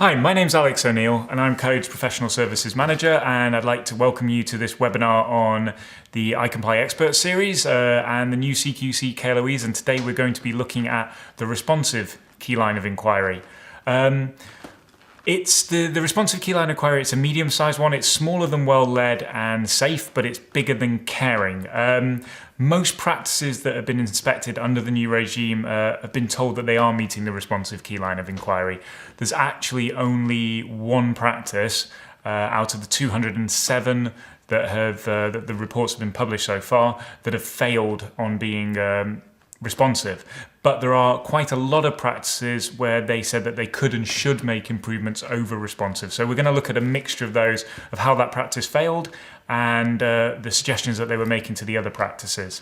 Hi, my name's Alex O'Neill and I'm Code's Professional Services Manager, and I'd like to welcome you to this webinar on the iComply Expert Series and the new CQC KLOEs, and today we're going to be looking at the responsive key line of inquiry. It's the responsive key line of inquiry. It's a medium-sized one. It's smaller than well-led and safe, but it's bigger than caring. Most practices that have been inspected under the new regime have been told that they are meeting the responsive key line of inquiry. There's actually only one practice out of the 207 that have that the reports have been published so far that have failed on being responsive. But there are quite a lot of practices where they said that they could and should make improvements over responsive. So we're going to look at a mixture of those, of how that practice failed and the suggestions that they were making to the other practices.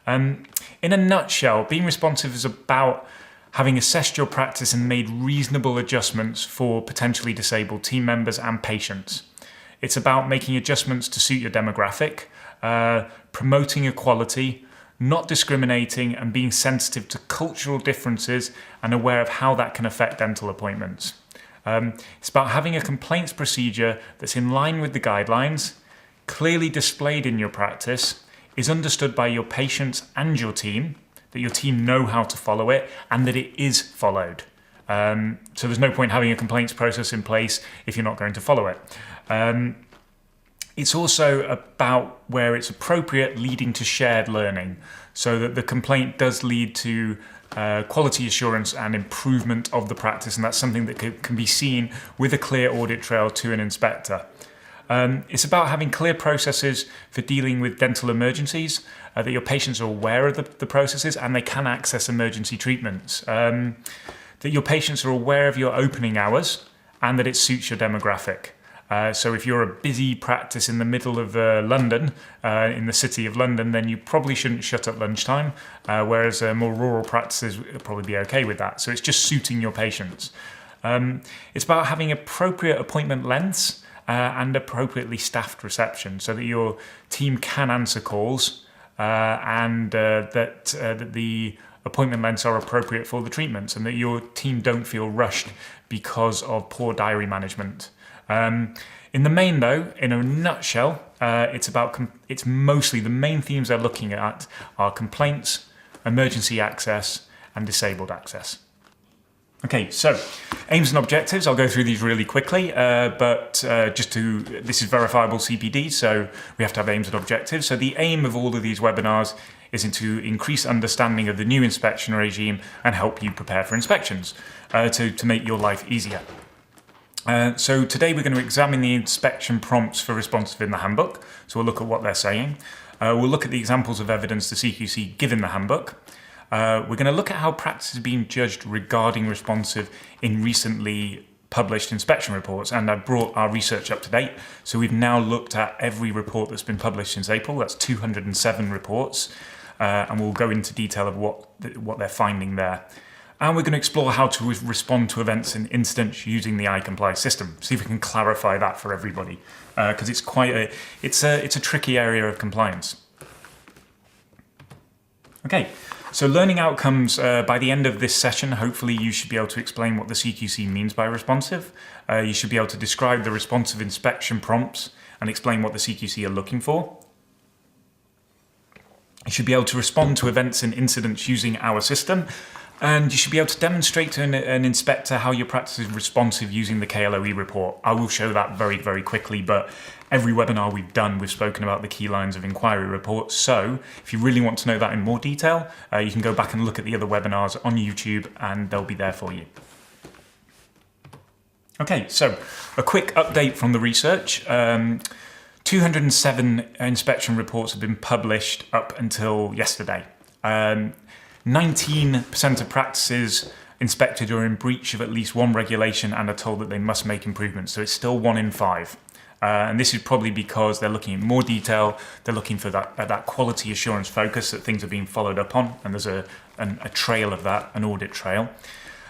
In a nutshell, being responsive is about having assessed your practice and made reasonable adjustments for potentially disabled team members and patients. It's about making adjustments to suit your demographic, promoting equality, not discriminating, and being sensitive to cultural differences and aware of how that can affect dental appointments. It's about having a complaints procedure that's in line with the guidelines, clearly displayed in your practice, is understood by your patients and your team, that your team know how to follow it, and that it is followed. So there's no point having a complaints process in place if you're not going to follow it. It's also about where it's appropriate, leading to shared learning, so that the complaint does lead to quality assurance and improvement of the practice, and that's something that can be seen with a clear audit trail to an inspector. It's about having clear processes for dealing with dental emergencies, that your patients are aware of the processes and they can access emergency treatments, that your patients are aware of your opening hours and that it suits your demographic. So if you're a busy practice in the middle of London, in the city of London, then you probably shouldn't shut at lunchtime, whereas more rural practices will probably be okay with that. So it's just suiting your patients. It's about having appropriate appointment lengths and appropriately staffed reception, so that your team can answer calls and that the appointment lengths are appropriate for the treatments, and that your team don't feel rushed because of poor diary management. In the main, though, in a nutshell, it's mostly the main themes they're looking at are complaints, emergency access, and disabled access. Okay, so aims and objectives. I'll go through these really quickly, this is verifiable CPD, so we have to have aims and objectives. So the aim of all of these webinars is to increase understanding of the new inspection regime and help you prepare for inspections, to make your life easier. So today we're going to examine the inspection prompts for responsive in the handbook. So we'll look at what they're saying. We'll look at the examples of evidence the CQC give in the handbook. We're going to look at how practice is being judged regarding responsive in recently published inspection reports, and I've brought our research up to date. So we've now looked at every report that's been published since April. That's 207 reports, and we'll go into detail of what they're finding there. And we're going to explore how to respond to events and incidents using the iComply system. See if we can clarify that for everybody, because it's a tricky area of compliance. Okay, so learning outcomes. By the end of this session, hopefully you should be able to explain what the CQC means by responsive. You should be able to describe the responsive inspection prompts and explain what the CQC are looking for. You should be able to respond to events and incidents using our system. And you should be able to demonstrate to an inspector how your practice is responsive using the KLOE report. I will show that very, very quickly, but every webinar we've done, we've spoken about the key lines of inquiry report. So if you really want to know that in more detail, you can go back and look at the other webinars on YouTube and they'll be there for you. Okay, so a quick update from the research. 207 inspection reports have been published up until yesterday. 19% of practices inspected are in breach of at least one regulation and are told that they must make improvements. So it's still 1 in 5. And this is probably because they're looking at more detail. They're looking for that quality assurance focus, that things are being followed up on. And there's a trail of that, an audit trail.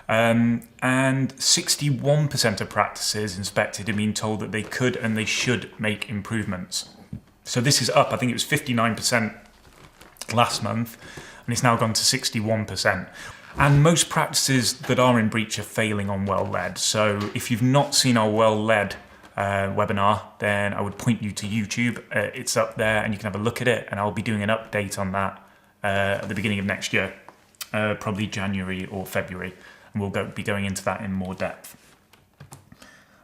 And 61% of practices inspected are being told that they could and they should make improvements. So this is up. I think it was 59% last month. And it's now gone to 61%. And most practices that are in breach are failing on well-led. So if you've not seen our well-led webinar, then I would point you to YouTube. It's up there and you can have a look at it, and I'll be doing an update on that at the beginning of next year, probably January or February, and we'll be going into that in more depth.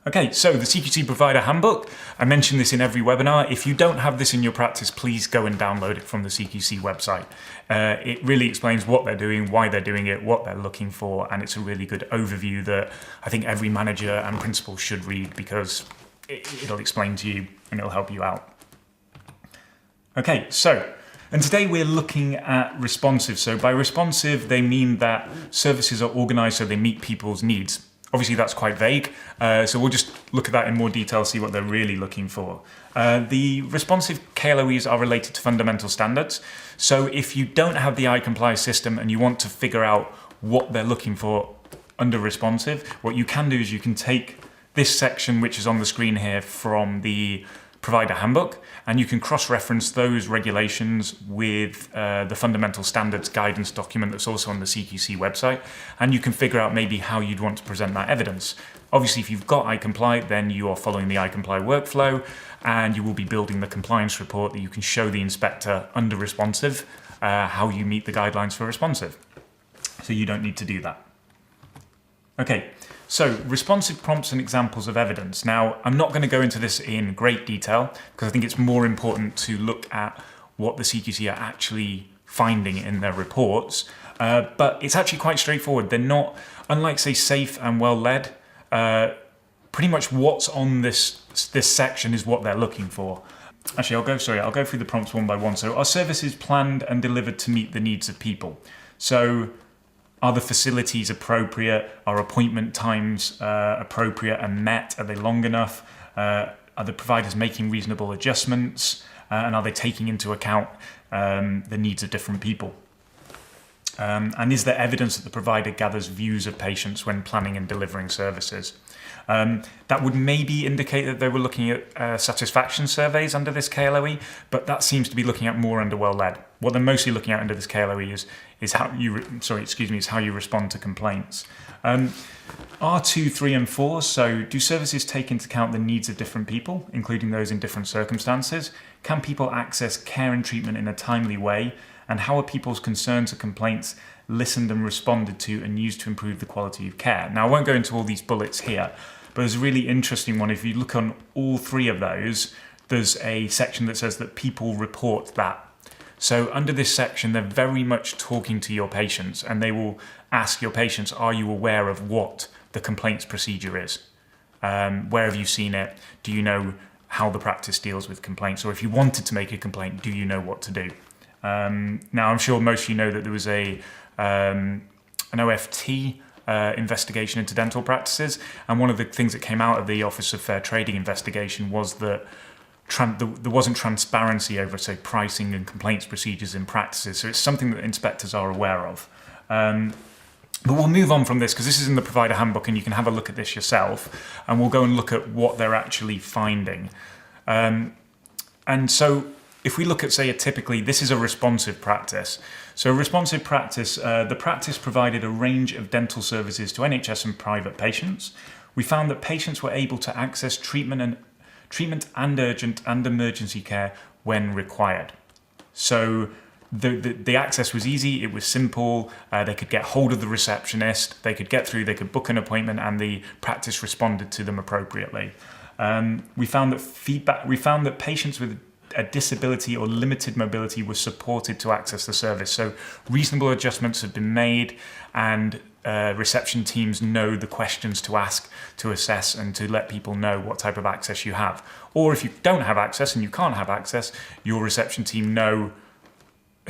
Okay, so the CQC Provider Handbook, I mention this in every webinar. If you don't have this in your practice, please go and download it from the CQC website. It really explains what they're doing, why they're doing it, what they're looking for, and it's a really good overview that I think every manager and principal should read, because it'll explain to you and it'll help you out. Okay, and today we're looking at responsive. So by responsive, they mean that services are organized so they meet people's needs. Obviously, that's quite vague, so we'll just look at that in more detail, see what they're really looking for. The responsive KLOEs are related to fundamental standards. So if you don't have the iComply system and you want to figure out what they're looking for under responsive, what you can do is you can take this section, which is on the screen here, from the Provider Handbook, and you can cross-reference those regulations with the fundamental standards guidance document that's also on the CQC website, and you can figure out maybe how you'd want to present that evidence. Obviously, if you've got iComply, then you are following the iComply workflow, and you will be building the compliance report that you can show the inspector under responsive how you meet the guidelines for responsive. So you don't need to do that. Okay. So, responsive prompts and examples of evidence. Now, I'm not going to go into this in great detail because I think it's more important to look at what the CQC are actually finding in their reports. But it's actually quite straightforward. They're not, unlike, say, safe and well-led, pretty much what's on this section is what they're looking for. Actually, I'll go through the prompts one by one. So, are services planned and delivered to meet the needs of people? So, are the facilities appropriate? Are appointment times appropriate and met? Are they long enough? Are the providers making reasonable adjustments? And are they taking into account the needs of different people? And is there evidence that the provider gathers views of patients when planning and delivering services? That would maybe indicate that they were looking at satisfaction surveys under this KLOE, but that seems to be looking at more under well-led. What they're mostly looking at under this KLOE is how you respond to complaints. R2, 3, and 4. So, do services take into account the needs of different people, including those in different circumstances? Can people access care and treatment in a timely way? And how are people's concerns or complaints listened and responded to and used to improve the quality of care? Now, I won't go into all these bullets here, but there's a really interesting one. If you look on all three of those, there's a section that says that people report that. So under this section, they're very much talking to your patients, and they will ask your patients, are you aware of what the complaints procedure is? Where have you seen it? Do you know how the practice deals with complaints? Or if you wanted to make a complaint, do you know what to do? Now, I'm sure most of you know that there was an OFT investigation into dental practices, and one of the things that came out of the Office of Fair Trading investigation was that there wasn't transparency over, say, pricing and complaints procedures in practices. So it's something that inspectors are aware of. But we'll move on from this because this is in the Provider Handbook and you can have a look at this yourself, and we'll go and look at what they're actually finding. And so if we look at, say, typically, this is a responsive practice. So a responsive practice, the practice provided a range of dental services to NHS and private patients. We found that patients were able to access treatment and urgent and emergency care when required. So the access was easy, it was simple, they could get hold of the receptionist, they could get through, they could book an appointment, and the practice responded to them appropriately. We found that patients with a disability or limited mobility were supported to access the service. So reasonable adjustments have been made, and reception teams know the questions to ask, to assess, and to let people know what type of access you have. Or if you don't have access and you can't have access, your reception team know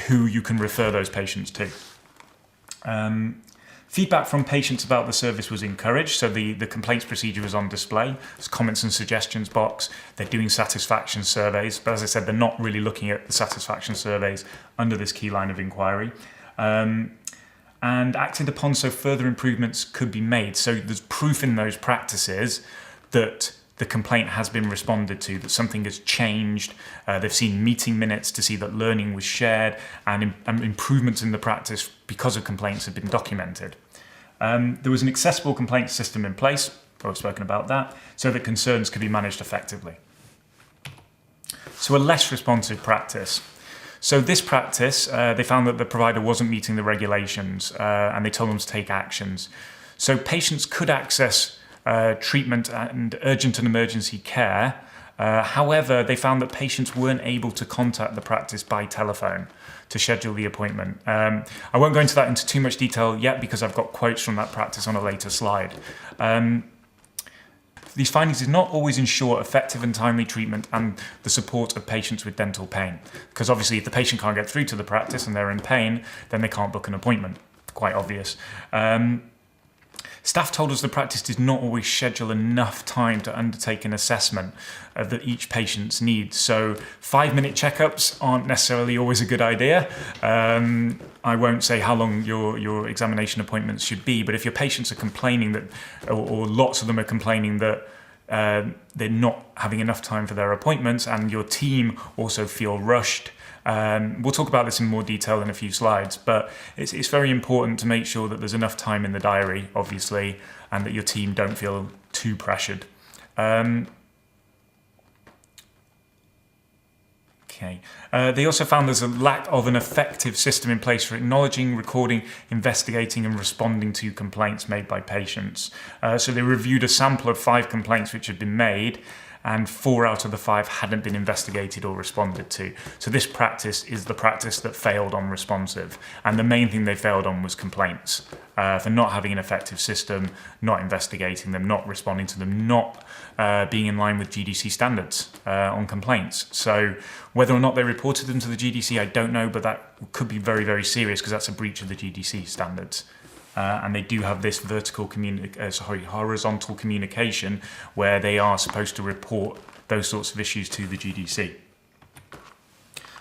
who you can refer those patients to. Feedback from patients about the service was encouraged, so the complaints procedure was on display. There's comments and suggestions box. They're doing satisfaction surveys, but as I said, they're not really looking at the satisfaction surveys under this key line of inquiry. And acted upon so further improvements could be made. So there's proof in those practices that the complaint has been responded to, that something has changed. They've seen meeting minutes to see that learning was shared, and improvements in the practice because of complaints have been documented. There was an accessible complaint system in place, I've spoken about that, so that concerns could be managed effectively. So a less responsive practice. So this practice, they found that the provider wasn't meeting the regulations, and they told them to take actions. So patients could access treatment and urgent and emergency care. However, they found that patients weren't able to contact the practice by telephone to schedule the appointment. I won't go into that into too much detail yet because I've got quotes from that practice on a later slide. These findings did not always ensure effective and timely treatment and the support of patients with dental pain. Because obviously if the patient can't get through to the practice and they're in pain, then they can't book an appointment. Quite obvious. Staff told us the practice did not always schedule enough time to undertake an assessment of each patient's needs. So 5-minute checkups aren't necessarily always a good idea. I won't say how long your examination appointments should be, but if your patients are complaining that, or lots of them are complaining that they're not having enough time for their appointments, and your team also feel rushed, we'll talk about this in more detail in a few slides, but it's very important to make sure that there's enough time in the diary, obviously, and that your team don't feel too pressured. They also found there's a lack of an effective system in place for acknowledging, recording, investigating and responding to complaints made by patients. So they reviewed a sample of 5 complaints which had been made, and 4 out of the 5 hadn't been investigated or responded to. So this practice is the practice that failed on responsive. And the main thing they failed on was complaints, for not having an effective system, not investigating them, not responding to them, not being in line with GDC standards on complaints. So whether or not they reported them to the GDC, I don't know, but that could be very, very serious because that's a breach of the GDC standards. And they do have this horizontal communication where they are supposed to report those sorts of issues to the GDC.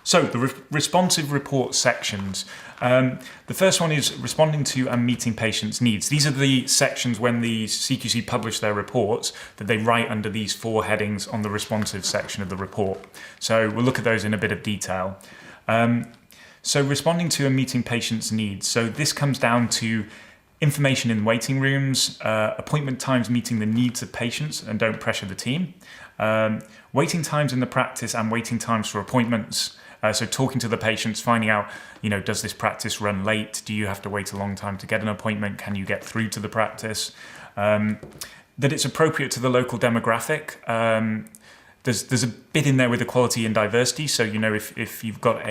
So the responsive report sections. The first one is responding to and meeting patients' needs. These are the sections when the CQC publish their reports that they write under these 4 headings on the responsive section of the report. So we'll look at those in a bit of detail. So responding to and meeting patients' needs. So this comes down to information in waiting rooms, appointment times meeting the needs of patients and don't pressure the team, waiting times in the practice and waiting times for appointments. So talking to the patients, finding out, does this practice run late? Do you have to wait a long time to get an appointment? Can you get through to the practice? That it's appropriate to the local demographic. There's a bit in there with equality and diversity. So, if you've got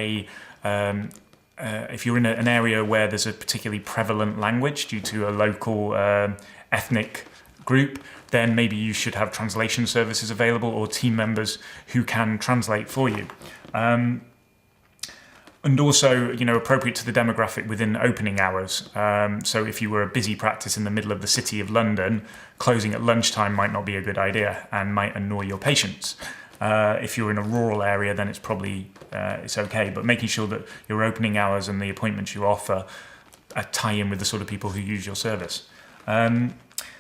if you're in an area where there's a particularly prevalent language due to a local ethnic group, then maybe you should have translation services available or team members who can translate for you. And also, appropriate to the demographic within opening hours. So if you were a busy practice in the middle of the city of London, closing at lunchtime might not be a good idea and might annoy your patients. If you're in a rural area, then it's probably it's okay. But making sure that your opening hours and the appointments you offer tie in with the sort of people who use your service.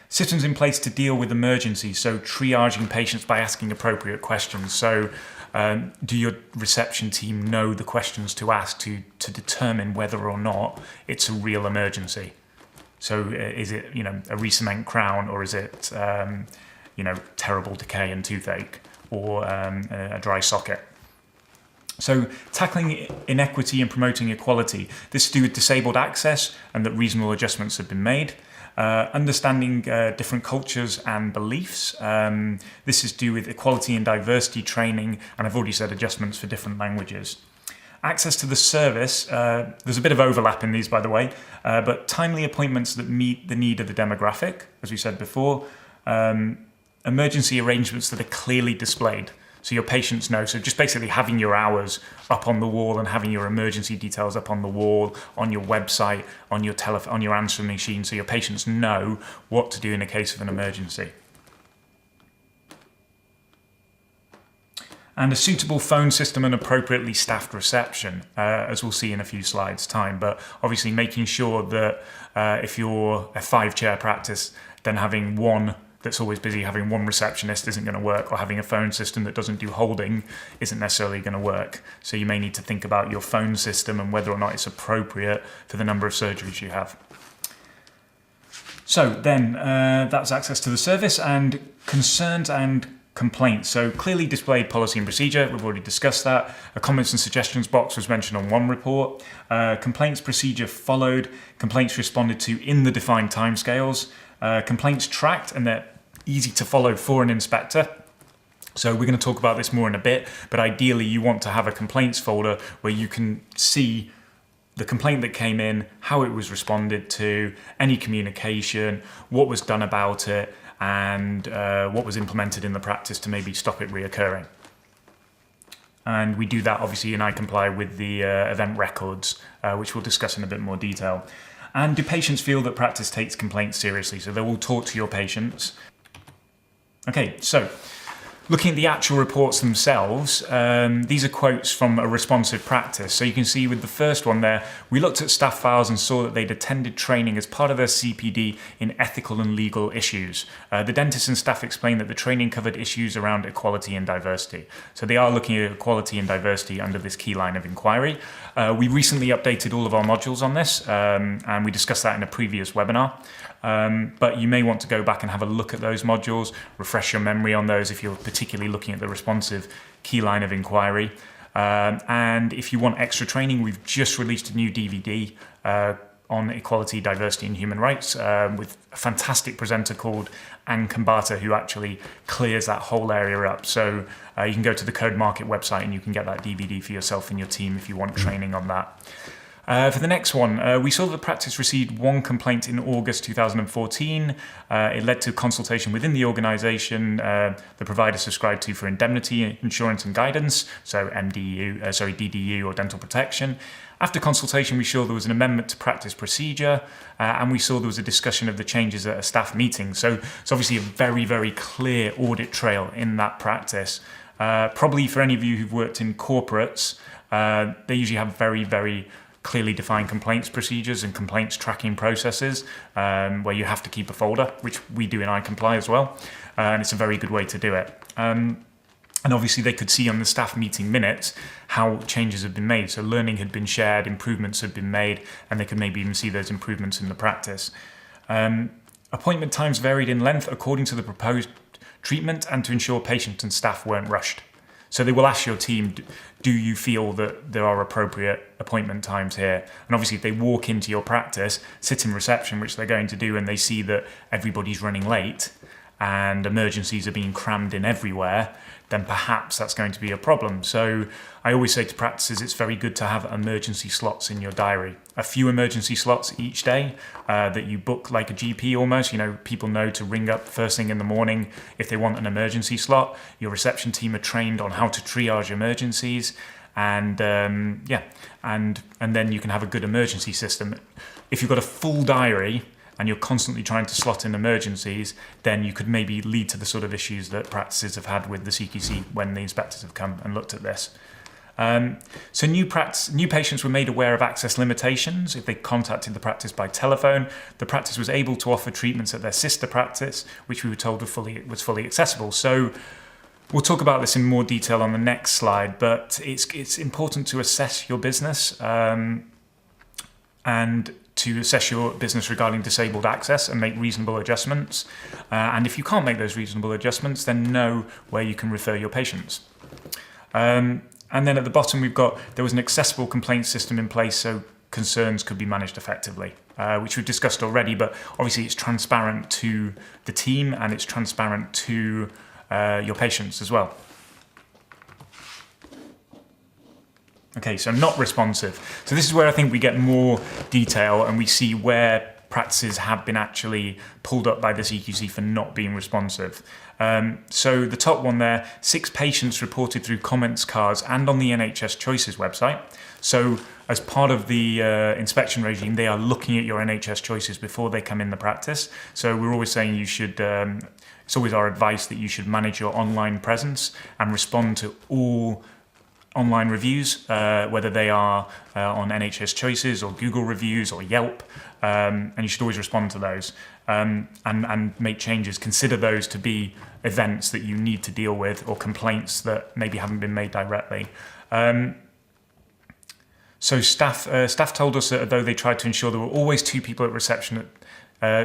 Systems in place to deal with emergencies, so triaging patients by asking appropriate questions. So do your reception team know the questions to ask to determine whether or not it's a real emergency? So is it, a re-cement crown, or is it, terrible decay and toothache, or a dry socket? So tackling inequity and promoting equality. This is to do with disabled access and that reasonable adjustments have been made. Understanding different cultures and beliefs. This is to do with equality and diversity training, and I've already said adjustments for different languages. Access to the service, there's a bit of overlap in these, by the way, but timely appointments that meet the need of the demographic, as we said before. Emergency arrangements that are clearly displayed, so your patients know. So just basically having your hours up on the wall and having your emergency details up on the wall, on your website, on your on your answering machine, so your patients know what to do in a case of an emergency. And a suitable phone system and appropriately staffed reception, as we'll see in a few slides' time. But obviously making sure that if you're a 5-chair practice, then having one that's always busy, having one receptionist isn't going to work, or having a phone system that doesn't do holding isn't necessarily going to work. So you may need to think about your phone system and whether or not it's appropriate for the number of surgeries you have. So then that's access to the service, and concerns and complaints. So clearly displayed policy and procedure, we've already discussed that. A comments and suggestions box was mentioned on one report. Complaints procedure followed, complaints responded to in the defined timescales. Complaints tracked, and they're easy to follow for an inspector. So we're going to talk about this more in a bit, but ideally you want to have a complaints folder where you can see the complaint that came in, how it was responded to, any communication, what was done about it, and what was implemented in the practice to maybe stop it reoccurring. And we do that obviously in iComply with the event records, which we'll discuss in a bit more detail. And do patients feel that practice takes complaints seriously? So they will talk to your patients. Okay, so looking at the actual reports themselves, these are quotes from a responsive practice. So you can see with the first one there, we looked at staff files and saw that they'd attended training as part of their CPD in ethical and legal issues. The dentist and staff explained that the training covered issues around equality and diversity. So they are looking at equality and diversity under this key line of inquiry. We recently updated all of our modules on this, and we discussed that in a previous webinar. But you may want to go back and have a look at those modules, refresh your memory on those if you're particularly looking at the responsive key line of inquiry. And if you want extra training, we've just released a new DVD on equality, diversity and human rights with a fantastic presenter called Anne Kambata, who actually clears that whole area up. So you can go to the Code Market website and you can get that DVD for yourself and your team if you want training on that. For the next one, we saw that the practice received one complaint in August 2014. It led to consultation within the organisation the provider subscribed to for indemnity, insurance and guidance, so DDU or dental protection. After consultation, we saw there was an amendment to practice procedure, and we saw there was a discussion of the changes at a staff meeting. So it's obviously a very, very clear audit trail in that practice. Probably for any of you who've worked in corporates, they usually have very, very clearly defined complaints procedures and complaints tracking processes where you have to keep a folder, which we do in iComply as well. And it's a very good way to do it. And obviously they could see on the staff meeting minutes how changes had been made. So learning had been shared, improvements had been made, and they could maybe even see those improvements in the practice. Appointment times varied in length according to the proposed treatment and to ensure patients and staff weren't rushed. So they will ask your team, do you feel that there are appropriate appointment times here? And obviously if they walk into your practice, sit in reception, which they're going to do, and they see that everybody's running late and emergencies are being crammed in everywhere, then perhaps that's going to be a problem. So I always say to practices, it's very good to have emergency slots in your diary. A few emergency slots each day that you book like a GP almost. You know, people know to ring up first thing in the morning if they want an emergency slot. Your reception team are trained on how to triage emergencies, and and then you can have a good emergency system. If you've got a full diary and you're constantly trying to slot in emergencies, then you could maybe lead to the sort of issues that practices have had with the CQC when the inspectors have come and looked at this. So new patients were made aware of access limitations if they contacted the practice by telephone. The practice was able to offer treatments at their sister practice, which we were told was fully accessible. So we'll talk about this in more detail on the next slide, but it's important to assess your business and to assess your business regarding disabled access and make reasonable adjustments. And if you can't make those reasonable adjustments, then know where you can refer your patients. And then at the bottom, there was an accessible complaint system in place so concerns could be managed effectively, which we've discussed already, but obviously it's transparent to the team and it's transparent to your patients as well. Okay, so not responsive. So this is where I think we get more detail and we see where practices have been actually pulled up by the CQC for not being responsive. So the top one there, 6 patients reported through comments cards and on the NHS Choices website. So as part of the inspection regime, they are looking at your NHS Choices before they come in the practice. So we're always saying you should, it's always our advice that you should manage your online presence and respond to all online reviews, whether they are on NHS Choices or Google Reviews or Yelp, and you should always respond to those and make changes. Consider those to be events that you need to deal with or complaints that maybe haven't been made directly. So staff told us that although they tried to ensure there were always two people at reception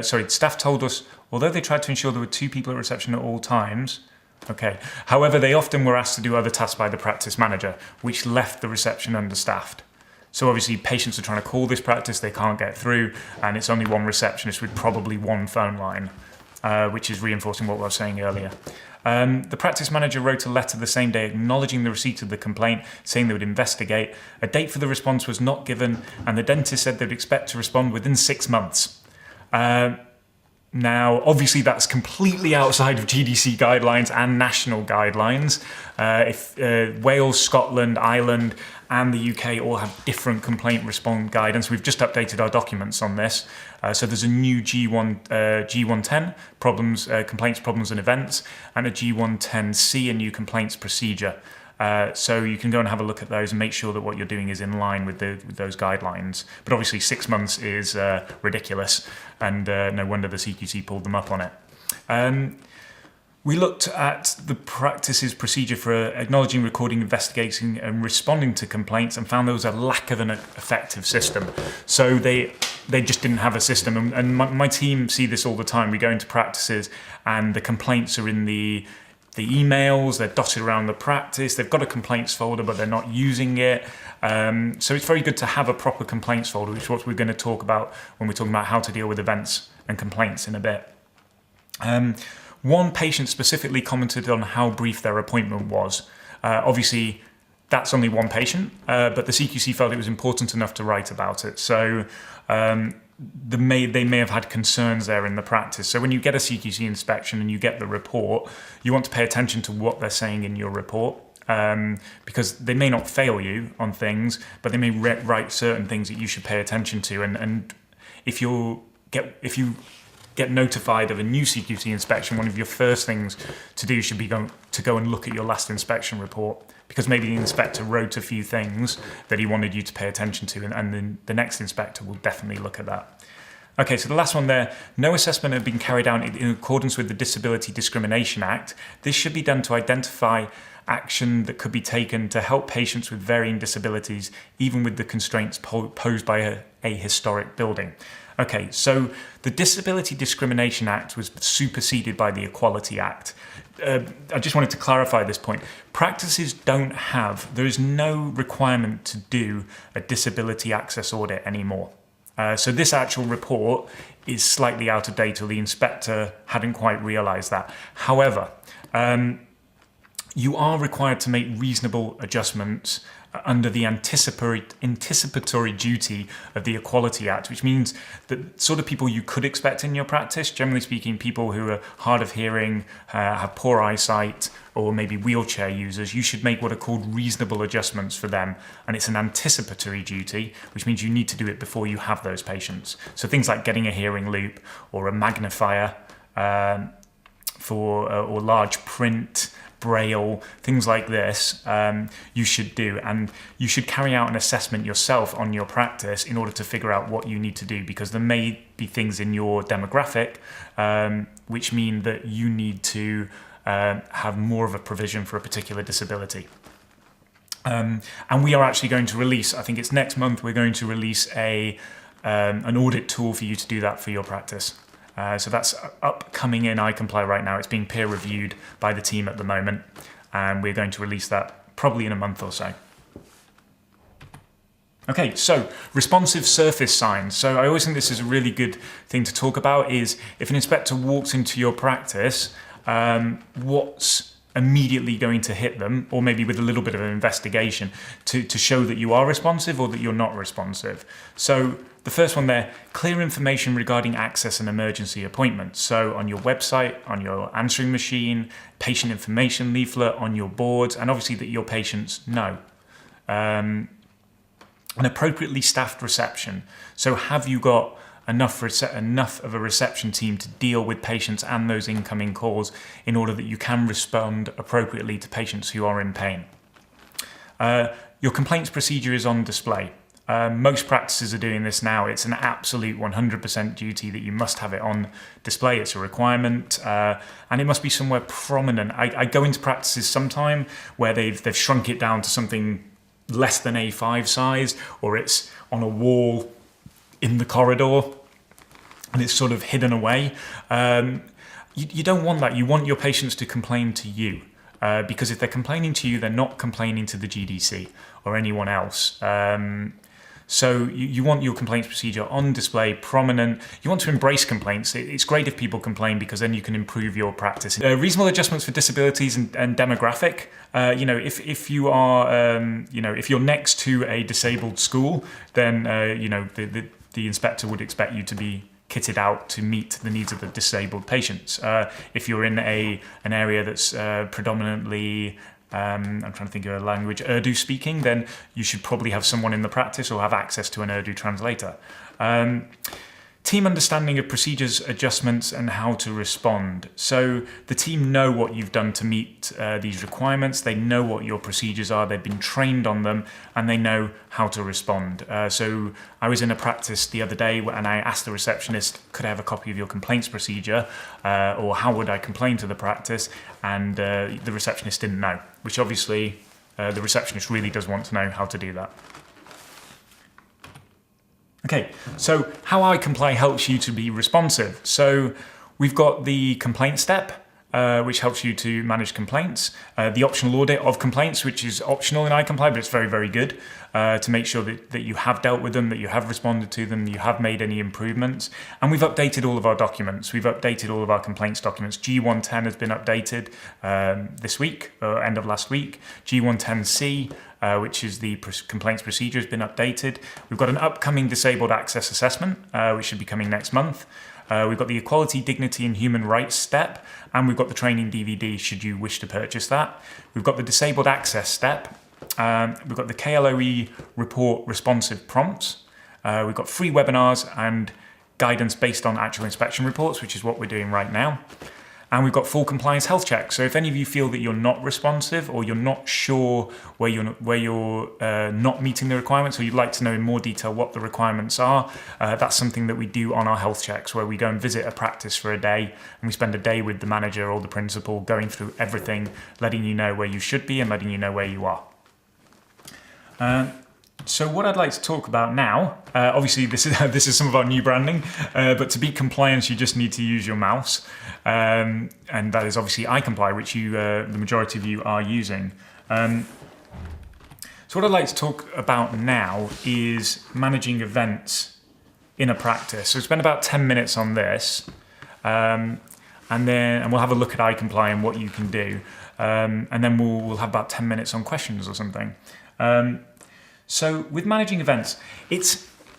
staff told us although they tried to ensure there were two people at reception at all times. Okay. However, they often were asked to do other tasks by the practice manager, which left the reception understaffed. So obviously patients are trying to call this practice, they can't get through, and it's only one receptionist with probably one phone line, which is reinforcing what I was saying earlier. The practice manager wrote a letter the same day acknowledging the receipt of the complaint, saying they would investigate. A date for the response was not given, and the dentist said they'd expect to respond within 6 months. Now, obviously, that's completely outside of GDC guidelines and national guidelines. Wales, Scotland, Ireland, and the UK all have different complaint response guidance. We've just updated our documents on this. So there's a new G110, complaints, problems and events, and a G110C, a new complaints procedure. So you can go and have a look at those and make sure that what you're doing is in line with those guidelines. But obviously 6 months is ridiculous, and no wonder the CQC pulled them up on it. We looked at the practice's procedure for acknowledging, recording, investigating and responding to complaints and found there was a lack of an effective system. So they just didn't have a system. And my team see this all the time. We go into practices and the complaints are in the emails, they're dotted around the practice, they've got a complaints folder but they're not using it. So it's very good to have a proper complaints folder, which is what we're going to talk about when we're talking about how to deal with events and complaints in a bit. One patient specifically commented on how brief their appointment was. Obviously, that's only one patient, but the CQC felt it was important enough to write about it. So they may have had concerns there in the practice. So when you get a CQC inspection and you get the report, you want to pay attention to what they're saying in your report, because they may not fail you on things, but they may write certain things that you should pay attention to. And if you get notified of a new CQC inspection, one of your first things to do should be to go and look at your last inspection report, because maybe the inspector wrote a few things that he wanted you to pay attention to, and then the next inspector will definitely look at that. Okay, so the last one there, no assessment had been carried out in accordance with the Disability Discrimination Act. This should be done to identify action that could be taken to help patients with varying disabilities, even with the constraints posed by a historic building. Okay, so the Disability Discrimination Act was superseded by the Equality Act. I just wanted to clarify this point. Practices there is no requirement to do a disability access audit anymore. So this actual report is slightly out of date, or the inspector hadn't quite realised that. However, you are required to make reasonable adjustments under the anticipatory duty of the Equality Act, which means that sort of people you could expect in your practice, generally speaking, people who are hard of hearing, have poor eyesight, or maybe wheelchair users, you should make what are called reasonable adjustments for them. And it's an anticipatory duty, which means you need to do it before you have those patients. So things like getting a hearing loop or a magnifier or large print, Braille, things like this, you should do. And you should carry out an assessment yourself on your practice in order to figure out what you need to do, because there may be things in your demographic which mean that you need to have more of a provision for a particular disability. And we are actually going to release, I think it's next month, we're going to release an audit tool for you to do that for your practice. So that's upcoming in iComply right now. It's being peer reviewed by the team at the moment, and we're going to release that probably in a month or so. Okay, so responsive surface signs. So I always think this is a really good thing to talk about, is if an inspector walks into your practice, what's immediately going to hit them, or maybe with a little bit of an investigation to show that you are responsive or that you're not responsive. So the first one there, clear information regarding access and emergency appointments. So on your website, on your answering machine, patient information leaflet, on your boards, and obviously that your patients know. An appropriately staffed reception. So have you got enough of a reception team to deal with patients and those incoming calls in order that you can respond appropriately to patients who are in pain? Your complaints procedure is on display. Most practices are doing this now. It's an absolute 100% duty that you must have it on display. It's a requirement, and it must be somewhere prominent. I go into practices sometime where they've shrunk it down to something less than A5 size, or it's on a wall in the corridor, and it's sort of hidden away. You don't want that. You want your patients to complain to you, because if they're complaining to you, they're not complaining to the GDC or anyone else. So you want your complaints procedure on display, prominent. You want to embrace complaints. It's great if people complain, because then you can improve your practice. Reasonable adjustments for disabilities and demographic. If you are, if you're next to a disabled school, then the inspector would expect you to be kitted out to meet the needs of the disabled patients. If you're in an area that's predominantly I'm trying to think of a language, Urdu speaking, then you should probably have someone in the practice or have access to an Urdu translator. Team understanding of procedures, adjustments, and how to respond. So the team know what you've done to meet these requirements. They know what your procedures are. They've been trained on them, and they know how to respond. So I was in a practice the other day, and I asked the receptionist, could I have a copy of your complaints procedure, or how would I complain to the practice? And the receptionist didn't know, which obviously the receptionist really does want to know how to do that. Okay, so how iComply helps you to be responsive. So we've got the complaint step, which helps you to manage complaints. The optional audit of complaints, which is optional in iComply, but it's very, very good to make sure that you have dealt with them, that you have responded to them, you have made any improvements. And we've updated all of our documents. We've updated all of our complaints documents. G110 has been updated this week, or end of last week. G110C, which is the complaints procedure, has been updated. We've got an upcoming disabled access assessment, which should be coming next month. We've got the equality, dignity, and human rights step, and we've got the training DVD should you wish to purchase that. We've got the disabled access step. We've got the KLOE report responsive prompts. We've got free webinars and guidance based on actual inspection reports, which is what we're doing right now. And we've got full compliance health checks. So if any of you feel that you're not responsive, or you're not sure where you're not meeting the requirements, or you'd like to know in more detail what the requirements are, that's something that we do on our health checks, where we go and visit a practice for a day, and we spend a day with the manager or the principal going through everything, letting you know where you should be and letting you know where you are. So what I'd like to talk about now, obviously this is some of our new branding, but to be compliant you just need to use your mouse, and that is obviously iComply, which the majority of you are using. So what I'd like to talk about now is managing events in a practice. So spend about 10 minutes on this, and we'll have a look at iComply and what you can do, and then we'll have about 10 minutes on questions or something. So with managing events,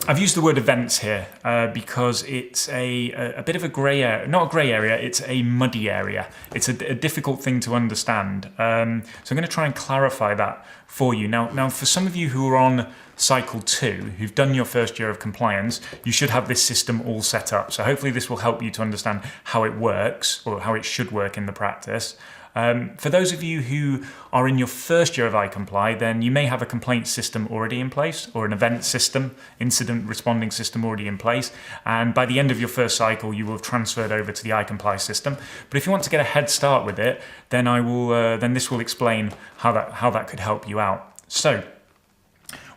I've used the word events here because it's a bit of a grey area, not a grey area, it's a muddy area. It's a difficult thing to understand. So I'm going to try and clarify that for you. Now for some of you who are on cycle 2, who've done your first year of compliance, you should have this system all set up. So hopefully this will help you to understand how it works, or how it should work in the practice. For those of you who are in your first year of iComply, then you may have a complaint system already in place, or an event system, incident responding system already in place. And by the end of your first cycle, you will have transferred over to the iComply system. But if you want to get a head start with it, then then this will explain how that could help you out. So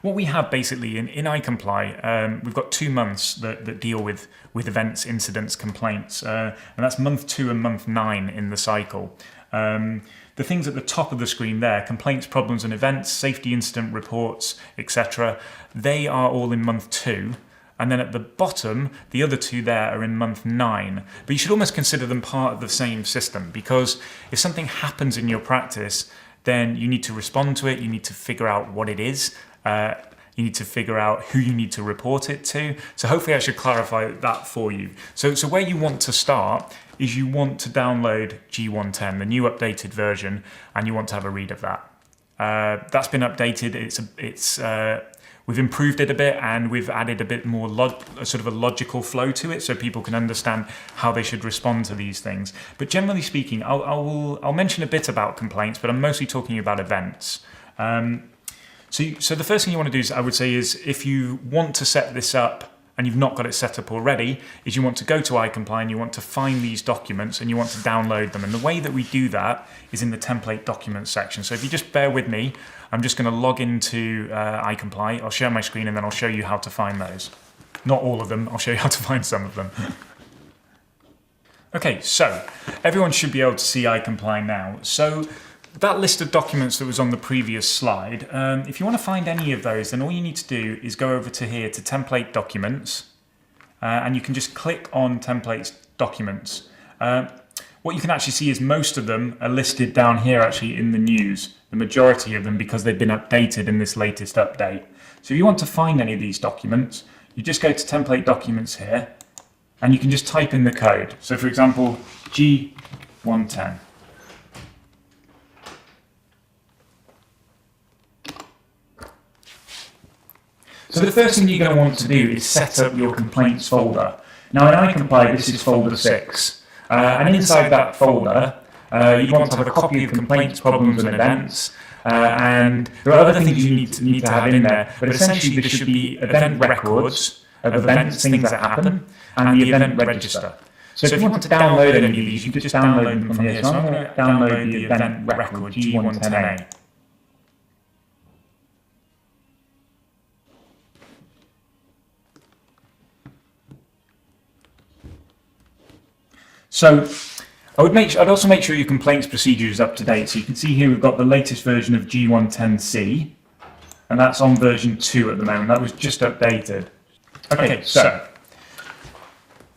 what we have basically in iComply, we've got 2 months that deal with events, incidents, complaints, and that's month 2 and month 9 in the cycle. The things at the top of the screen there, complaints, problems and events, safety incident reports, etc., they are all in month 2. And then at the bottom, the other 2 there are in month 9. But you should almost consider them part of the same system, because if something happens in your practice, then you need to respond to it, you need to figure out what it is, you need to figure out who you need to report it to. So hopefully I should clarify that for you. So where you want to start is you want to download G110, the new updated version, and you want to have a read of that. That's been updated. We've improved it a bit, and we've added a bit more sort of a logical flow to it, so people can understand how they should respond to these things. But generally speaking, I'll mention a bit about complaints, but I'm mostly talking about events. So the first thing you want to do is, I would say, is if you want to set this up and you've not got it set up already, is you want to go to iComply and you want to find these documents and you want to download them. And the way that we do that is in the template documents section. So if you just bear with me, I'm just going to log into iComply. I'll share my screen and then I'll show you how to find those. Not all of them, I'll show you how to find some of them. Okay, so everyone should be able to see iComply now. So that list of documents that was on the previous slide, if you want to find any of those, then all you need to do is go over to here to template documents, and you can just click on templates documents. What you can actually see is most of them are listed down here actually in the news, the majority of them, because they've been updated in this latest update. So if you want to find any of these documents, you just go to template documents here, and you can just type in the code. So for example, G110. So the first thing you're going to want to do is set up your complaints folder. Now in iComply, this is folder 6. And inside that folder, you want to have a copy of complaints, problems and events. And there are other things you need to have in there. But essentially there should be event records of events, things that happen, and the event register. So if you want to download any of these, you can just download them from here. So I'm going to download the event record, G110A. So I'd also make sure your complaints procedure is up to date. So you can see here we've got the latest version of G110C, and that's on version 2 at the moment. That was just updated. Okay, so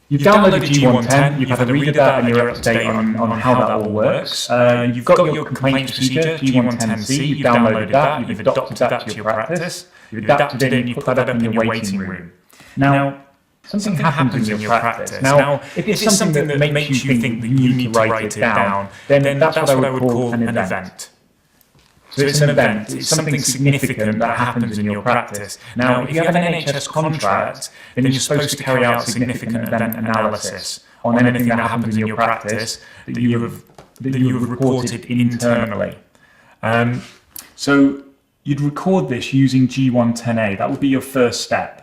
you've downloaded G110, you've had a read of that, and you're up to date on how that all works. You've got your complaints procedure, G110C, you've downloaded that, you've adopted that to your practice, you've adapted it, and you've put that up in your waiting room. Now, something happens in your practice. Now, if it's something that makes you think that you need to write it down, then that's what I would call an event. So it's an event, it's something significant that happens in your practice. Now, if you have an NHS contract, then you're supposed to carry out significant event analysis on anything that happens in your practice that you have reported internally. So you'd record this using G110A. That would be your first step.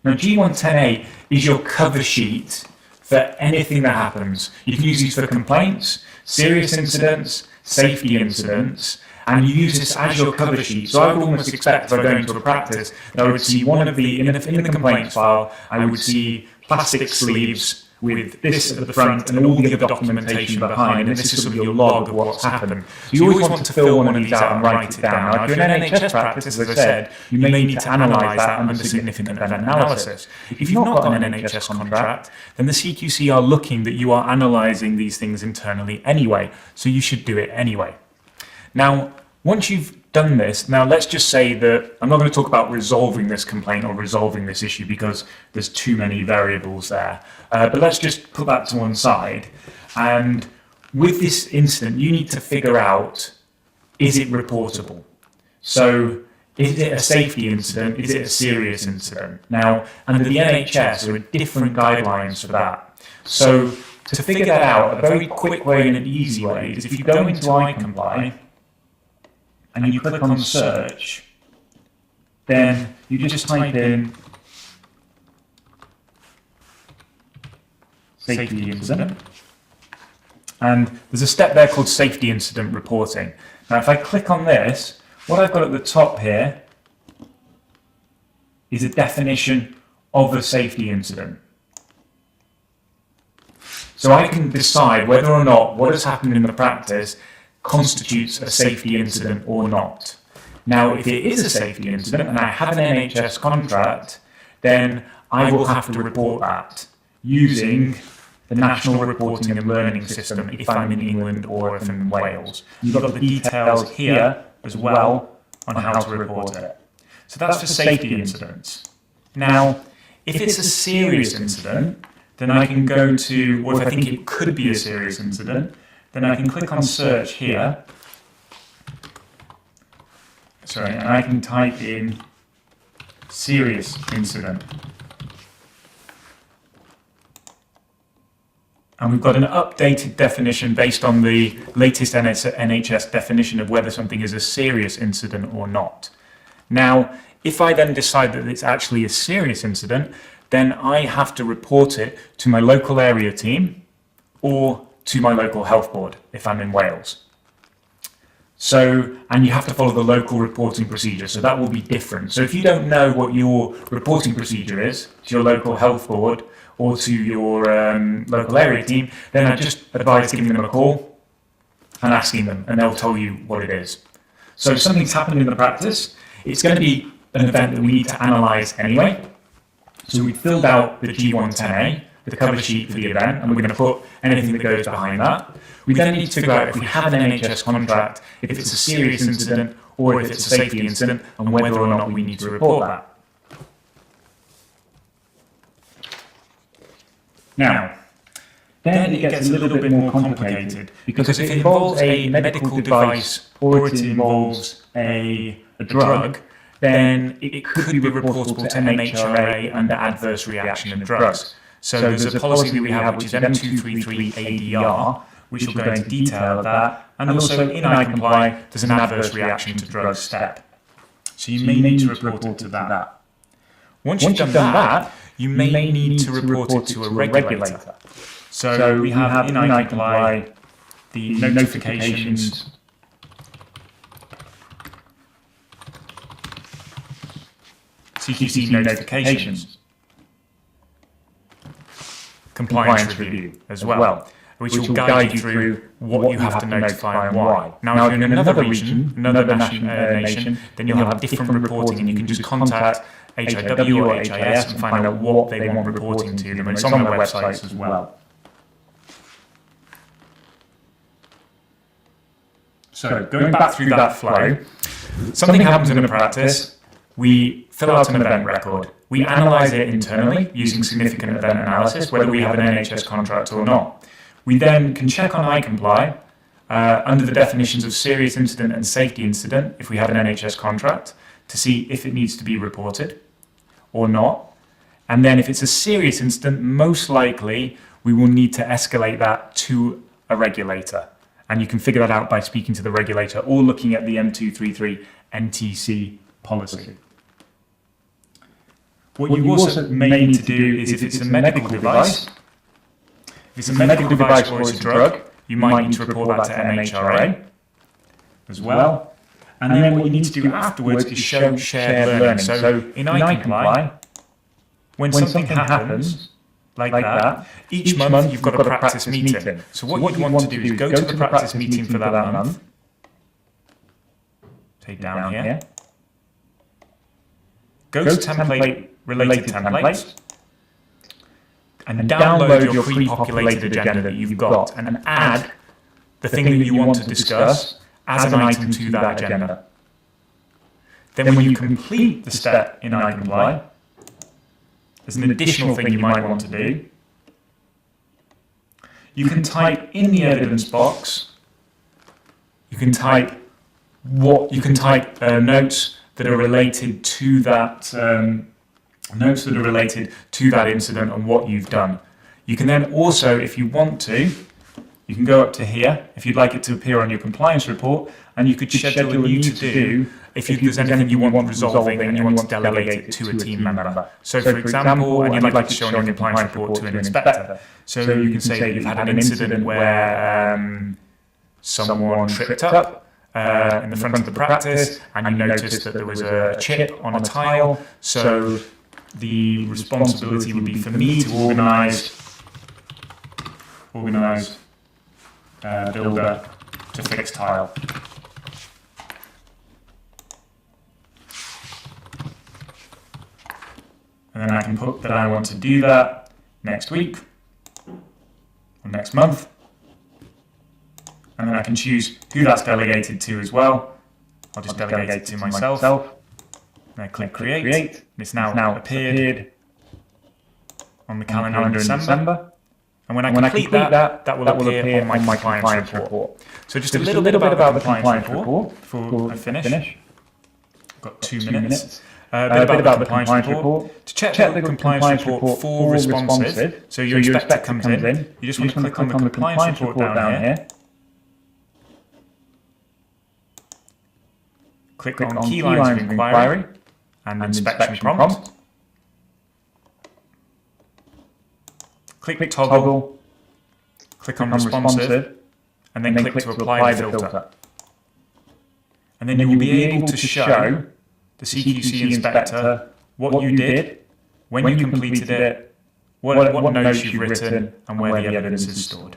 Now G110A is your cover sheet for anything that happens. You can use these for complaints, serious incidents, safety incidents, and you use this as your cover sheet. So I would almost expect, if I go into a practice, that I would see one of the, in the complaints file, I would see plastic sleeves with this at the front and all the other documentation behind, and this is sort of your log of what's happened. So you always want to fill one of these out and write it down. Now, if you're in an NHS practice, as I said, you may need to analyse that under significant event analysis. If you've not got an NHS contract, then the CQC are looking that you are analysing these things internally anyway, so you should do it anyway. Now, once you've done this, now let's just say that I'm not going to talk about resolving this complaint or resolving this issue because there's too many variables there. But let's just put that to one side. And with this incident, you need to figure out, is it reportable? So is it a safety incident? Is it a serious incident? Now, under the NHS, there are different guidelines for that. So to figure that out, a very quick way and an easy way is if you go into iComply, and you click on search, then you just type in safety incident. And there's a step there called safety incident reporting. Now if I click on this, what I've got at the top here is a definition of a safety incident. So I can decide whether or not what has happened in the practice constitutes a safety incident or not. Now, if it is a safety incident and I have an NHS contract, then I will have to report that using the National Reporting and Learning System if I'm in England or if I'm in Wales. You've got the details here as well on how to report it. So that's for safety incidents. Now, if it's a serious incident, then I can go to, or if I think it could be a serious incident, then I can click on search here. And I can type in serious incident. And we've got an updated definition based on the latest NHS definition of whether something is a serious incident or not. Now, if I then decide that it's actually a serious incident, then I have to report it to my local area team or to my local health board if I'm in Wales. So, and you have to follow the local reporting procedure, so that will be different. So if you don't know what your reporting procedure is to your local health board or to your local area team, then I just advise giving them a call and asking them, and they'll tell you what it is. So if something's happened in the practice, it's going to be an event that we need to analyse anyway. So we filled out the G110A, the cover sheet for the event, and we're going to put anything that goes behind that. We then need to figure out if we have an NHS contract, if it's a serious incident or if it's a safety incident, and whether or not we need to report that. Now, then it gets a little bit more complicated, because if it involves a medical device or it involves a drug, then it could be reportable to MHRA under adverse reaction of drugs. So there's a policy that we have which is M233 ADR, which will go into detail of that, and also in iComply there's an adverse reaction to drugs step. So you may need to report it to that. Once you've done that, you may need to report it to a regulator. So we have in iComply the notifications, CQC notifications, compliance review as well, which will guide you through what you have to notify and why. Now, if you're in another region, another nation, then you'll have different reporting, and you can just contact HIW or HIS and find out what they want reporting to them. It's on their websites as well. So, going back through that flow, something happens in a practice, we fill out an event record. We analyse it internally using significant event analysis, whether we have an NHS contract or not. We then can check on iComply under the definitions of serious incident and safety incident, if we have an NHS contract, to see if it needs to be reported or not. And then if it's a serious incident, most likely we will need to escalate that to a regulator. And you can figure that out by speaking to the regulator or looking at the M233 NTC policy. What you also may need to do is, if it's a medical device, if it's a medical device or it's a drug, you might need to report that to MHRA as well. And then what you need to do afterwards is show shared learning. So in iComply, when something happens like that, each month you've got a practice meeting. So what you want to do is go to the practice meeting for that month, take down here, go to template, related templates, and download your pre-populated agenda that you've got and add the thing that you want to discuss as an item to that agenda. Then when you complete the step in iComply, there's an additional thing you might want to do. You can type in the evidence box, you can type notes that are related to that incident and what you've done. You can then also, if you want to, you can go up to here, if you'd like it to appear on your compliance report, and you could schedule you to do if there's anything you want resolving and you want to delegate it to a team member. So for example, and you'd like to show on your compliance report to an inspector. So you can say that you've had an incident where someone tripped up in the front of the practice, and you noticed that there was a chip on a tile. So the responsibility would be for me to organise builder to fix tile. And then I can put that I want to do that next week or next month. And then I can choose who that's delegated to as well. I'll just delegate it to myself. And I click create. It's now appeared on the calendar in December. And when I complete that, that will appear on my compliance report. So just a little bit about the compliance report before I finish. I've got 2 minutes. A bit about the compliance report. To check the compliance report for responsive, so your inspector comes in, you just want to click on the compliance report down here. Click on key lines of inquiry and inspection prompt. Click toggle, click on responsive, and then click to apply the filter. And then you will be able to show the CQC inspector what you did, when you completed it, what notes you've written, and where the evidence is stored.